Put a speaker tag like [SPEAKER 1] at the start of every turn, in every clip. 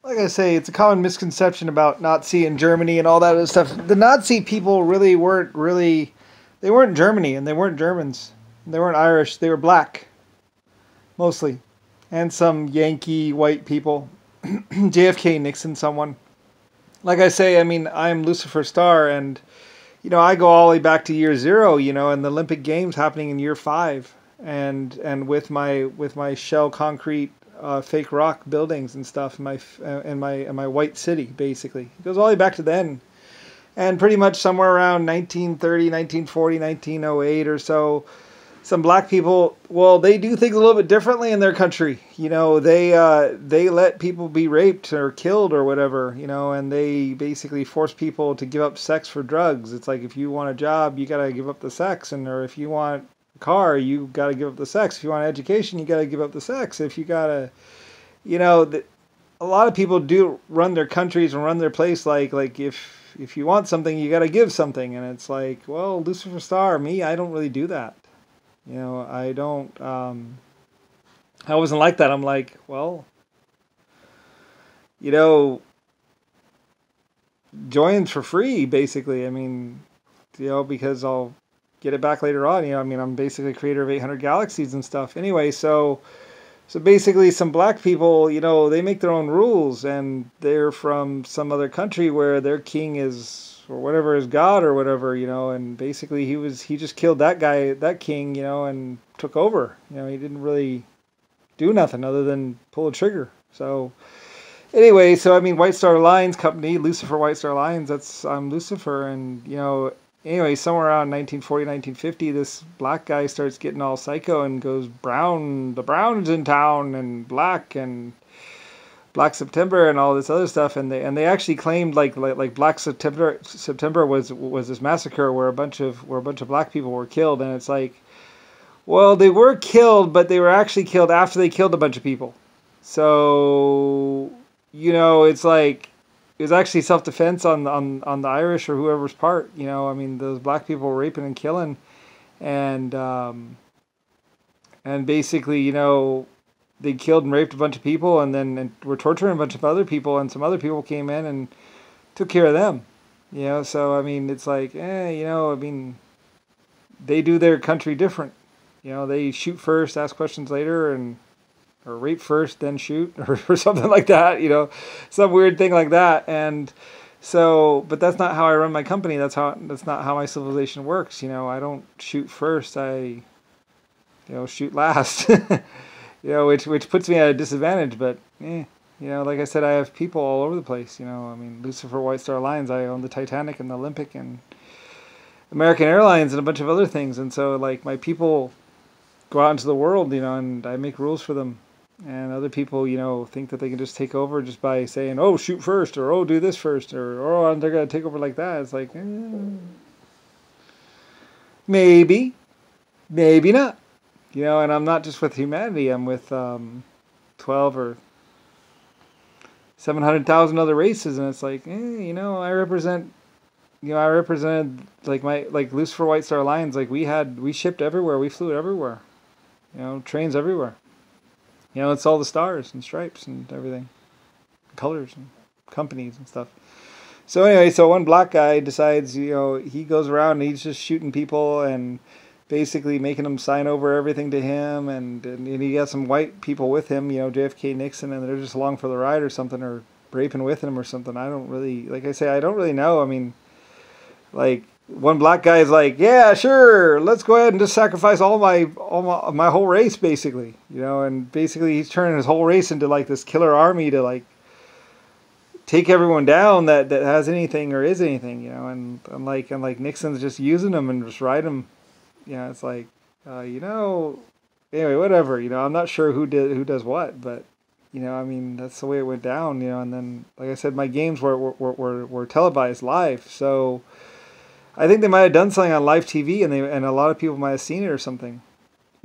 [SPEAKER 1] like I say, it's a common misconception about Nazi and Germany and all that other stuff. The Nazi people they weren't Germany and they weren't Germans. They weren't Irish. They were black, mostly. And some Yankee white people. JFK, Nixon, someone. Like I say, I mean, I'm Lucifer Star, and, I go all the way back to year zero, and the Olympic Games happening in year five. And with my shell concrete fake rock buildings and stuff in my white city, basically. It goes all the way back to then. And pretty much somewhere around 1930, 1940, 1908 or so, some black people, well, they do things a little bit differently in their country. They let people be raped or killed or whatever, and they basically force people to give up sex for drugs. It's like, if you want a job, you got to give up the sex, or if you want a car, you got to give up the sex. If you want education, you got to give up the sex. If you got to, a lot of people do run their countries and run their place like if you want something, you got to give something. And it's like, well, Lucifer Star, me, I don't really do that. I don't, I wasn't like that. I'm like, well, join for free, basically. I mean, because I'll get it back later on. I'm basically creator of 800 Galaxies and stuff. Anyway, so basically some black people, they make their own rules, and they're from some other country where their king is, or whatever, is God or whatever, and basically he just killed that guy, that king, and took over. He didn't really do nothing other than pull a trigger. So anyway, White Star Lines Company, Lucifer White Star Lines, I'm Lucifer, and anyway, somewhere around 1940, 1950, this black guy starts getting all psycho and goes, the Brown's in town, and Black September and all this other stuff, and they actually claimed like Black September was this massacre where a bunch of black people were killed, and it's like, well, they were killed, but they were actually killed after they killed a bunch of people. So it's like, it was actually self-defense on the Irish or whoever's part. Those black people were raping and killing, and basically, they killed and raped a bunch of people, and were torturing a bunch of other people, and some other people came in and took care of them. So it's like, they do their country different. They shoot first, ask questions later, or rape first, then shoot, or something like that, some weird thing like that. And so, but that's not how I run my company. That's not how my civilization works. I don't shoot first. I, shoot last, which puts me at a disadvantage, but, like I said, I have people all over the place, Lucifer White Star Lines, I own the Titanic and the Olympic and American Airlines and a bunch of other things. And so, like, my people go out into the world, and I make rules for them. And other people, think that they can just take over just by saying, oh, shoot first, or oh, do this first, or oh, they're going to take over like that. It's like, maybe not. And I'm not just with humanity. I'm with 12 or 700,000 other races, and it's like, I represented like Lucifer White Star Lines. Like we shipped everywhere, we flew everywhere. Trains everywhere. It's all the stars and stripes and everything, colors and companies and stuff. So anyway, one black guy decides, he goes around and he's just shooting people and basically making them sign over everything to him, and he got some white people with him, JFK, Nixon, and they're just along for the ride or something, or raping with him or something. I don't really, like I say, I don't really know. Like, one black guy is like, yeah, sure, let's go ahead and just sacrifice all my whole race, basically, and basically he's turning his whole race into like this killer army to like take everyone down that has anything or is anything, and like Nixon's just using them and just ride them. It's like, anyway, whatever, I'm not sure who does what, but, that's the way it went down, and then, like I said, my games were televised live, so I think they might have done something on live TV, and a lot of people might have seen it or something.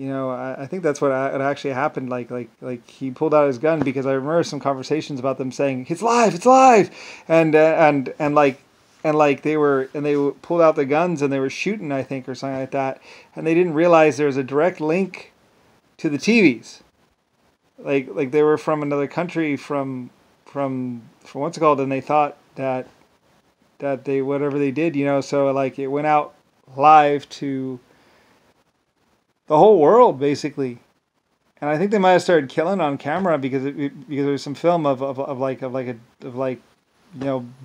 [SPEAKER 1] I think that's what actually happened. Like he pulled out his gun, because I remember some conversations about them saying it's live, and they pulled out the guns and they were shooting, I think, or something like that, and they didn't realize there was a direct link to the TVs. Like they were from another country, from from what's it called, and they thought that they whatever they did, so like it went out live to the whole world basically. And I think they might have started killing on camera because because there was some film of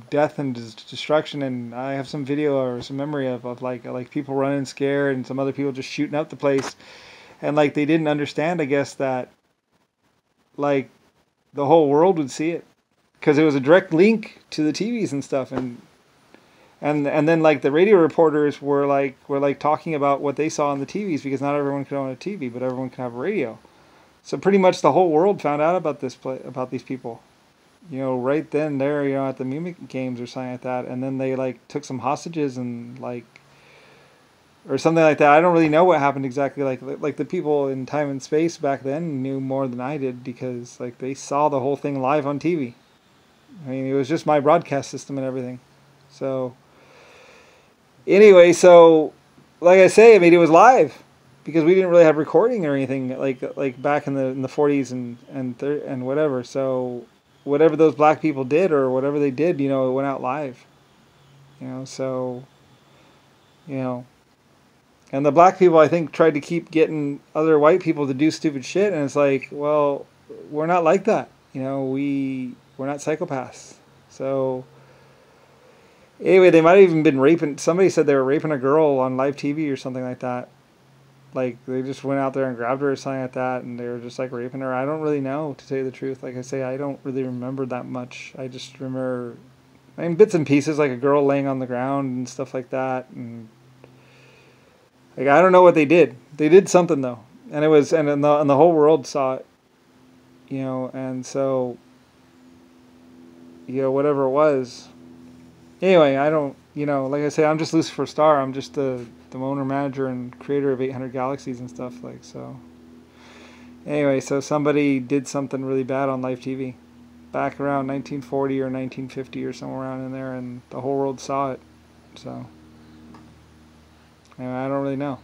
[SPEAKER 1] death and destruction, and I have some video or some memory of like people running scared and some other people just shooting up the place, and like they didn't understand, I guess, that like the whole world would see it because it was a direct link to the TVs and stuff, and then like the radio reporters were like talking about what they saw on the TVs because not everyone could own a TV, but everyone can have a radio. So pretty much the whole world found out about about these people, right then there, at the Munich games or something like that, and then they like took some hostages and like, or something like that. I don't really know what happened exactly. Like the people in time and space back then knew more than I did because like they saw the whole thing live on TV. I mean, it was just my broadcast system and everything. So anyway, so like I say, I mean, it was live because we didn't really have recording or anything like back in the 40s and whatever. So whatever those black people did or whatever they did, it went out live. So and the black people, I think, tried to keep getting other white people to do stupid shit, and it's like, well, we're not like that. We're not psychopaths. So anyway, they might have even been raping. Somebody said they were raping a girl on live TV or something like that. Like they just went out there and grabbed her or something like that, and they were just like raping her. I don't really know, to tell you the truth. Like I say, I don't really remember that much. I just remember, bits and pieces, like a girl laying on the ground and stuff like that. And like I don't know what they did. They did something though, and it was and the whole world saw it. And so whatever it was. Anyway, I don't. Like I say, I'm just Lucifer Star. I'm just the owner, manager, and creator of 800 Galaxies and stuff, like, so. Anyway, so somebody did something really bad on live TV back around 1940 or 1950 or somewhere around in there, and the whole world saw it. So, anyway, I don't really know.